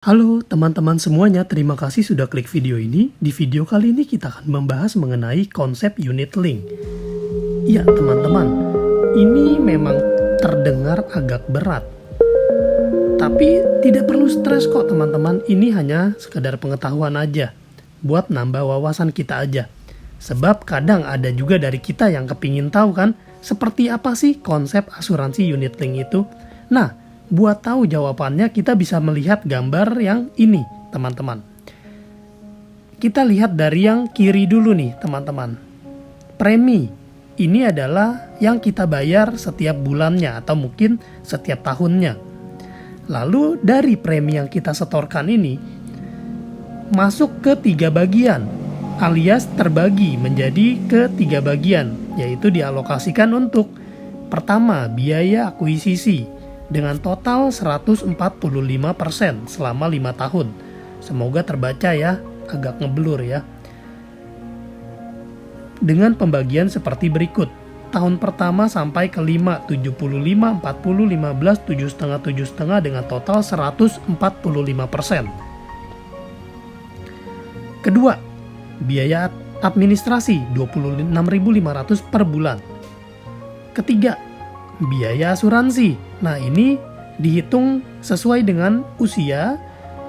Halo teman-teman semuanya, terima kasih sudah klik video ini. Di video kali ini kita akan membahas mengenai konsep unit link. Ya teman-teman, ini memang terdengar agak berat. Tapi tidak perlu stres kok teman-teman, ini hanya sekedar pengetahuan aja. Buat nambah wawasan kita aja. Sebab kadang ada juga dari kita yang kepingin tahu kan, seperti apa sih konsep asuransi unit link itu. Nah, buat tahu jawabannya kita bisa melihat gambar yang ini teman-teman. Kita lihat dari yang kiri dulu nih teman-teman. Premi ini adalah yang kita bayar setiap bulannya atau mungkin setiap tahunnya. Lalu dari premi yang kita setorkan ini masuk ke 3 bagian alias terbagi menjadi ke 3 bagian, yaitu dialokasikan untuk pertama biaya akuisisi dengan total 145% selama 5 tahun. Semoga terbaca ya, agak ngeblur ya. Dengan pembagian seperti berikut. Tahun pertama sampai ke 5, 75, 40, 15, 7,5, 7,5 dengan total 145%. Kedua, biaya administrasi 26.500 per bulan. Ketiga, biaya asuransi. Nah, ini dihitung sesuai dengan usia,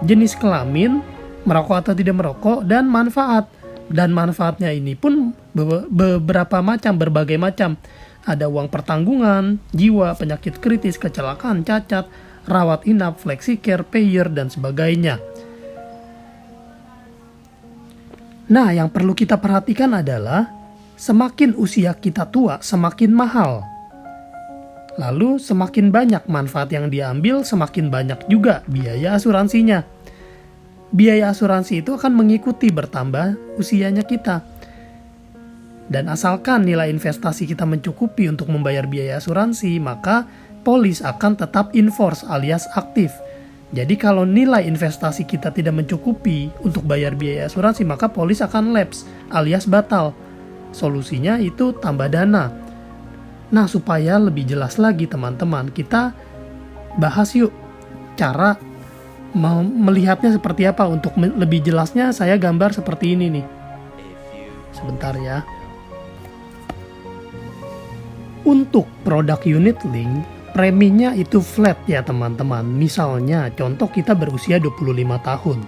jenis kelamin, merokok atau tidak merokok, dan manfaat. Dan manfaatnya ini pun berbagai macam. Ada uang pertanggungan, jiwa, penyakit kritis, kecelakaan, cacat, rawat inap, flexicare, payer, dan sebagainya. Nah, yang perlu kita perhatikan adalah semakin usia kita tua, semakin mahal. Lalu semakin banyak manfaat yang diambil, semakin banyak juga biaya asuransinya. Biaya asuransi itu akan mengikuti bertambah usianya kita. Dan asalkan nilai investasi kita mencukupi untuk membayar biaya asuransi, maka polis akan tetap in force alias aktif. Jadi kalau nilai investasi kita tidak mencukupi untuk bayar biaya asuransi, maka polis akan lapse alias batal. Solusinya itu tambah dana. Nah, supaya lebih jelas lagi teman-teman, kita bahas yuk cara melihatnya seperti apa. Untuk lebih jelasnya saya gambar seperti ini nih. Sebentar ya. Untuk produk unit link, preminya itu flat ya teman-teman. Misalnya, contoh kita berusia 25 tahun.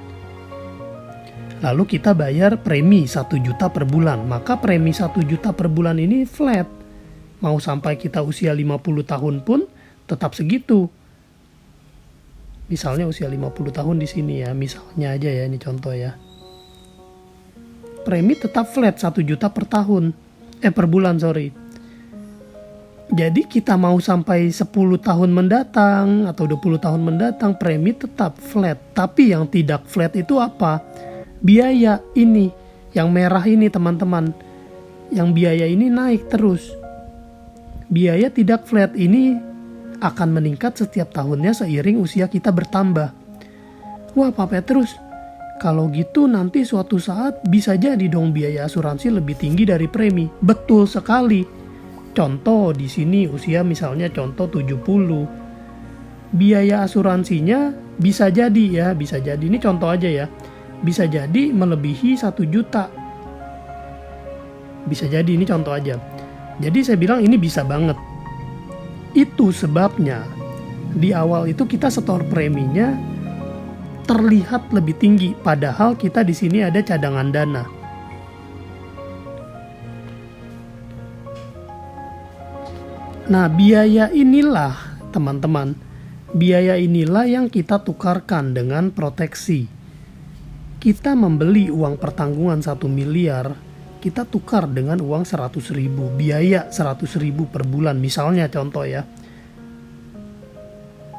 Lalu kita bayar premi 1 juta per bulan. Maka premi 1 juta per bulan ini flat. Mau sampai kita usia 50 tahun pun tetap segitu. Misalnya usia 50 tahun di sini ya, misalnya aja ya, ini contoh ya. Premi tetap flat 1 juta per tahun. Per bulan, sorry. Jadi kita mau sampai 10 tahun mendatang atau 20 tahun mendatang, premi tetap flat. Tapi yang tidak flat itu apa? Biaya ini, yang merah ini teman-teman. Yang biaya ini naik terus. Biaya tidak flat ini akan meningkat setiap tahunnya seiring usia kita bertambah. Wah Pak Petrus, kalau gitu nanti suatu saat bisa jadi dong biaya asuransi lebih tinggi dari premi. Betul sekali. Contoh di sini usia misalnya contoh 70. Biaya asuransinya bisa jadi ya, bisa jadi. Ini contoh aja ya. Bisa jadi melebihi 1 juta. Bisa jadi, ini contoh aja. Jadi saya bilang ini bisa banget. Itu sebabnya di awal itu kita setor preminya terlihat lebih tinggi, padahal kita di sini ada cadangan dana. Nah, biaya inilah teman-teman, biaya inilah yang kita tukarkan dengan proteksi. Kita membeli uang pertanggungan 1 miliar, kita tukar dengan uang 100.000, biaya 100.000 per bulan misalnya contoh ya.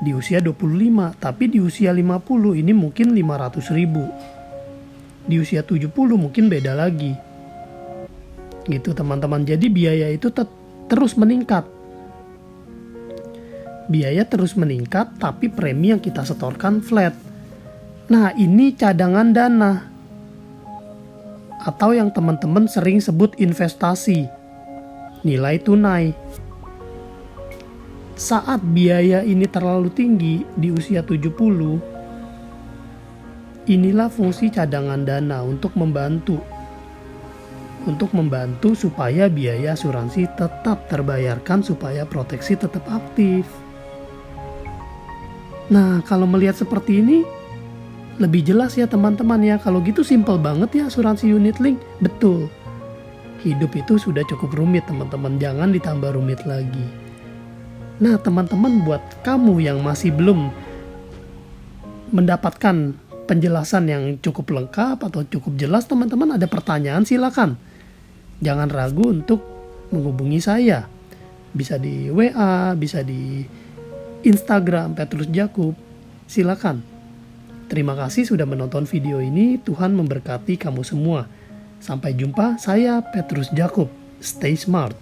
Di usia 25, tapi di usia 50 ini mungkin 500.000. Di usia 70 mungkin beda lagi. Gitu teman-teman. Jadi biaya itu terus meningkat. Biaya terus meningkat, tapi premi yang kita setorkan flat. Nah, ini cadangan dana. Atau yang teman-teman sering sebut investasi, nilai tunai. Saat biaya ini terlalu tinggi di usia 70, Inilah fungsi cadangan dana untuk membantu supaya biaya asuransi tetap terbayarkan, supaya proteksi tetap aktif. Nah, kalau melihat seperti ini lebih jelas ya teman-teman ya. Kalau gitu simple banget ya asuransi unit link. Betul. Hidup itu sudah cukup rumit teman-teman, jangan ditambah rumit lagi. Nah, teman-teman, buat kamu yang masih belum mendapatkan penjelasan yang cukup lengkap atau cukup jelas, teman-teman ada pertanyaan, silakan. Jangan ragu untuk menghubungi saya. Bisa di WA, bisa di Instagram Petrus Jakub. Silakan. Terima kasih sudah menonton video ini. Tuhan memberkati kamu semua. Sampai jumpa, saya Petrus Jakub. Stay smart.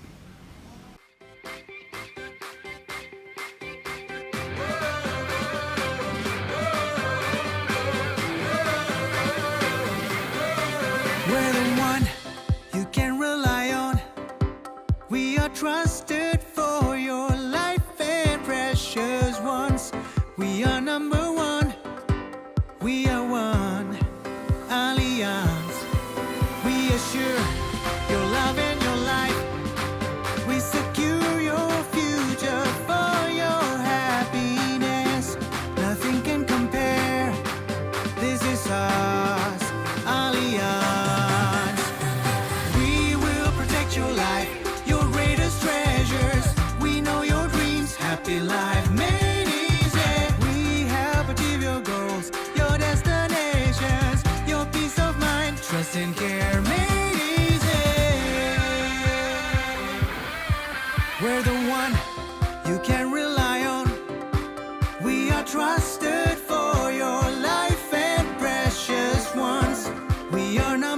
We're the one you can rely on. We are trusted for your life and precious ones. We are number one. We are one alliance. We assure your love and your life. We secure your future for your happiness. Nothing can compare. This is us, Alliance. We will protect your life, your greatest treasures. We know your dreams, happy life made easy. We help achieve your goals, your destinations, your peace of mind, trust and care made easy. We're the one you can rely on. We are trusted for your life and precious ones. We are not